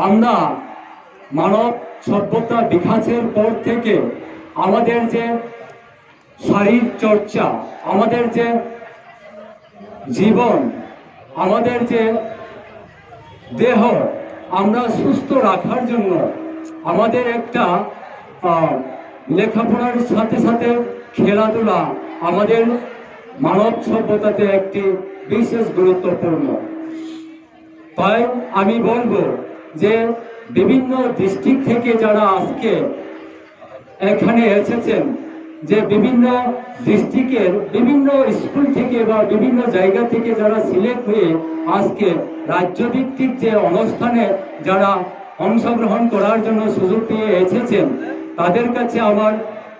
আমরা মানব সভ্যতা বিকাশের পর থেকে আমাদের যে শারীর চর্চা, আমাদের যে জীবন, আমাদের যে দেহ আমরা সুস্থ রাখার জন্য আমাদের একটা লেখাপড়ার সাথে সাথে খেলাধুলা আমাদের মানব সভ্যতাতে একটি বিশেষ গুরুত্বপূর্ণ। তাই আমি বলবো যে বিভিন্ন ডিস্ট্রিক্ট থেকে যারা আজকে এখানে এসেছেন, যে বিভিন্ন ডিস্ট্রিক্টের বিভিন্ন স্কুল থেকে বা বিভিন্ন জায়গা থেকে যারা সিলেক্ট হয়ে আজকে রাজ্যভিত্তিক যে অনুষ্ঠানে যারা অংশগ্রহণ করার জন্য সুযোগ পেয়ে এসেছেন, তাদের কাছে আমার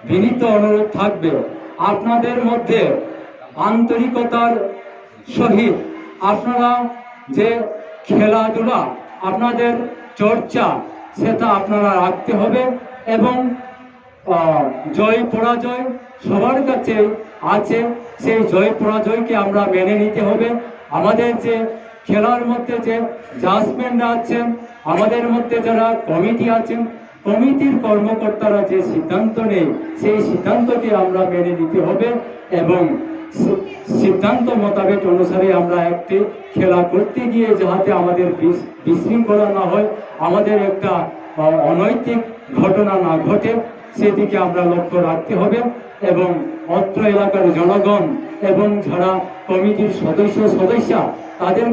বিনীত অনুরোধ থাকবে আপনাদের মধ্যে আন্তরিকতার সহিত আপনারা যে খেলাধুলা আপনাদের চর্চা সেটা আপনারা রাখতে হবে এবং জয় পরাজয় সবার কাছে আছে, সেই জয় পরাজয়কে আমরা মেনে নিতে হবে। আমাদের যে খেলার মধ্যে যে জাজমেন্ট আছেন, আমাদের মধ্যে যারা কমিটি আছেন, কমিটির কর্মকর্তারা যে সিদ্ধান্ত নেই সেই সিদ্ধান্তকে আমরা মেনে নিতে হবে এবং সিদ্ধান্ত মোতাবেক অনুসারে আমরা একটি খেলা করতে গিয়ে যাতে আমাদের বিশৃঙ্খলা না হয়, আমাদের একটা অনৈতিক ঘটনা না ঘটে সেদিকে আমরা লক্ষ্য রাখতে হবে এবং অত্র এলাকার জনগণ এবং যারা কমিটির সদস্য তাদের